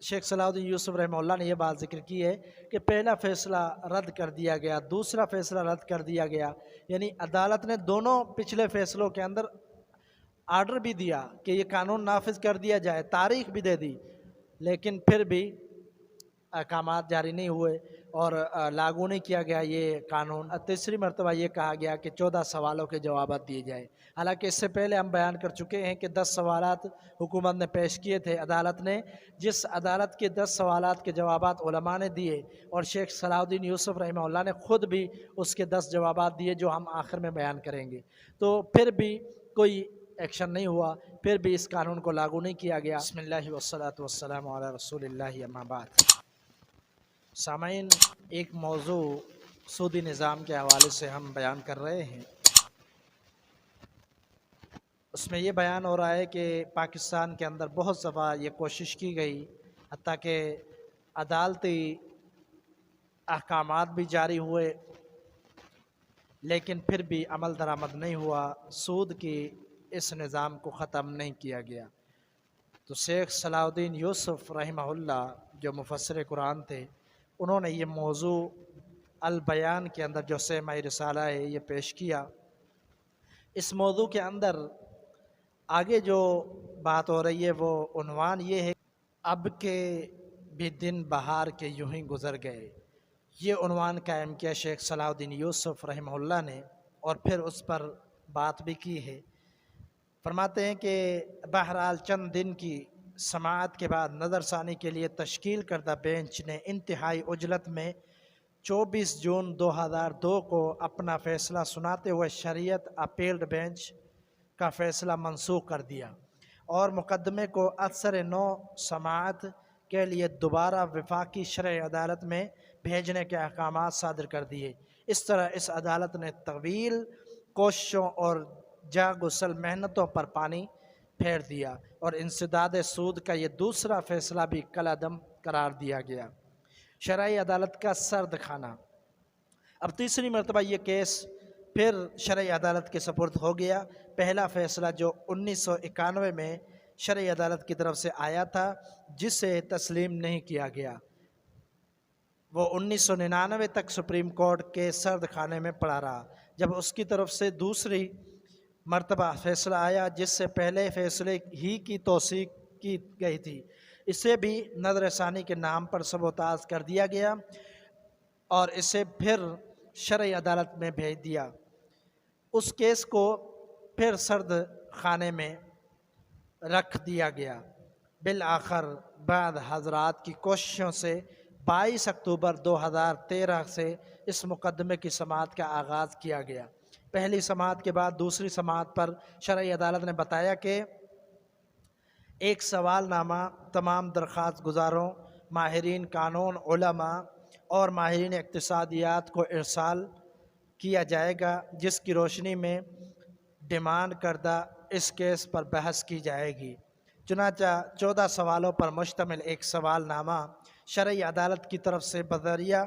شیخ صلاح الدین یوسف رحمہ اللہ نے یہ بات ذکر کی ہے کہ پہلا فیصلہ رد کر دیا گیا، دوسرا فیصلہ رد کر دیا گیا، یعنی عدالت نے دونوں پچھلے فیصلوں کے اندر آرڈر بھی دیا کہ یہ قانون نافذ کر دیا جائے، تاریخ بھی دے دی، لیکن پھر بھی احکامات جاری نہیں ہوئے اور لاگو نہیں کیا گیا یہ قانون۔ تیسری مرتبہ یہ کہا گیا کہ 14 سوالوں کے جوابات دیے جائے، حالانکہ اس سے پہلے ہم بیان کر چکے ہیں کہ 10 سوالات حکومت نے پیش کیے تھے عدالت نے، جس عدالت کے 10 سوالات کے جوابات علماء نے دیے اور شیخ صلاح الدین یوسف رحمہ اللہ نے خود بھی اس کے 10 جوابات دیے جو ہم آخر میں بیان کریں گے، تو پھر بھی کوئی ایکشن نہیں ہوا، پھر بھی اس قانون کو لاگو نہیں کیا گیا۔ بسم اللہ والصلاۃ والسلام علی رسول اللہ، اما بعد۔ سامعین، ایک موضوع سودی نظام کے حوالے سے ہم بیان کر رہے ہیں، اس میں یہ بیان ہو رہا ہے کہ پاکستان کے اندر بہت دفعہ یہ کوشش کی گئی، حتیٰ کہ عدالتی احکامات بھی جاری ہوئے، لیکن پھر بھی عمل درآمد نہیں ہوا، سود کی اس نظام کو ختم نہیں کیا گیا۔ تو شیخ صلاح الدین یوسف رحمہ اللہ جو مفسر قرآن تھے، انہوں نے یہ موضوع البیان کے اندر جو سیمائی رسالہ ہے یہ پیش کیا۔ اس موضوع کے اندر آگے جو بات ہو رہی ہے وہ عنوان یہ ہے، اب کے بھی دن بہار کے یوں ہی گزر گئے۔ یہ عنوان قائم کیا شیخ صلاح الدین یوسف رحمہ اللہ نے، اور پھر اس پر بات بھی کی ہے۔ فرماتے ہیں کہ بہرحال چند دن کی سماعت کے بعد نظر ثانی کے لیے تشکیل کردہ بینچ نے انتہائی عجلت میں 24 جون 2002 کو اپنا فیصلہ سناتے ہوئے شریعت اپیلڈ بینچ کا فیصلہ منسوخ کر دیا اور مقدمے کو اثر نو سماعت کے لیے دوبارہ وفاقی شرعی عدالت میں بھیجنے کے احکامات صادر کر دیے۔ اس طرح اس عدالت نے طویل کوششوں اور جا گسل محنتوں پر پانی پھیر دیا اور انسداد سود کا یہ دوسرا فیصلہ بھی کالعدم قرار دیا گیا۔ شرعی عدالت کا سرد خانہ۔ اب تیسری مرتبہ یہ کیس پھر شرعی عدالت کے سپرد ہو گیا۔ پہلا فیصلہ جو 1991 میں شرعی عدالت کی طرف سے آیا تھا، جسے تسلیم نہیں کیا گیا، وہ 1999 تک سپریم کورٹ کے سرد خانے میں پڑا رہا۔ جب اس کی طرف سے دوسری مرتبہ فیصلہ آیا جس سے پہلے فیصلے ہی کی توثیق کی گئی تھی، اسے بھی نظر ثانی کے نام پر سبوتاژ کر دیا گیا اور اسے پھر شرعی عدالت میں بھیج دیا۔ اس کیس کو پھر سرد خانے میں رکھ دیا گیا۔ بالآخر بعد حضرات کی کوششوں سے 22 اکتوبر 2013 سے اس مقدمے کی سماعت کا آغاز کیا گیا۔ پہلی سماعت کے بعد دوسری سماعت پر شرعی عدالت نے بتایا کہ ایک سوال نامہ تمام درخواست گزاروں، ماہرین قانون، علماء اور ماہرین اقتصادیات کو ارسال کیا جائے گا، جس کی روشنی میں ڈیمانڈ کردہ اس کیس پر بحث کی جائے گی۔ چنانچہ 14 سوالوں پر مشتمل ایک سوال نامہ شرعی عدالت کی طرف سے بذریعہ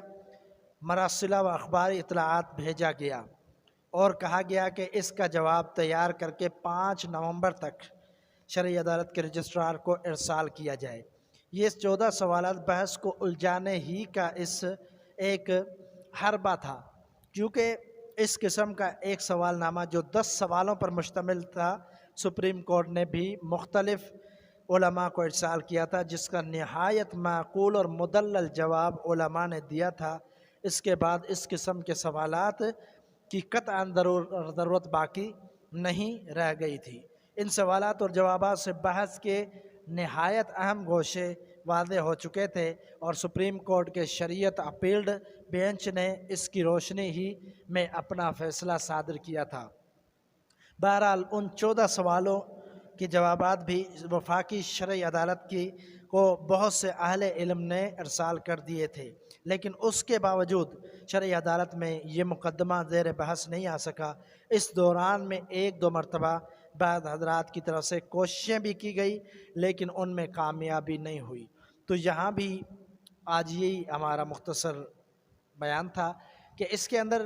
مراسلہ و اخباری اطلاعات بھیجا گیا اور کہا گیا کہ اس کا جواب تیار کر کے 5 نومبر تک شرعی عدالت کے رجسٹرار کو ارسال کیا جائے۔ یہ 14 سوالات بحث کو الجھانے ہی کا اس ایک حربہ تھا، کیونکہ اس قسم کا ایک سوال نامہ جو 10 سوالوں پر مشتمل تھا، سپریم کورٹ نے بھی مختلف علماء کو ارسال کیا تھا، جس کا نہایت معقول اور مدلل جواب علماء نے دیا تھا۔ اس کے بعد اس قسم کے سوالات کی قطعاً ضرورت باقی نہیں رہ گئی تھی۔ ان سوالات اور جوابات سے بحث کے نہایت اہم گوشے واضح ہو چکے تھے اور سپریم کورٹ کے شریعت اپیلڈ بینچ نے اس کی روشنی ہی میں اپنا فیصلہ صادر کیا تھا۔ بہرحال ان 14 سوالوں کے جوابات بھی وفاقی شرعی عدالت کو بہت سے اہل علم نے ارسال کر دیے تھے، لیکن اس کے باوجود شرعی عدالت میں یہ مقدمہ زیر بحث نہیں آ سکا۔ اس دوران میں 1-2 مرتبہ بعض حضرات کی طرف سے کوششیں بھی کی گئی، لیکن ان میں کامیابی نہیں ہوئی۔ تو یہاں بھی آج یہی ہمارا مختصر بیان تھا کہ اس کے اندر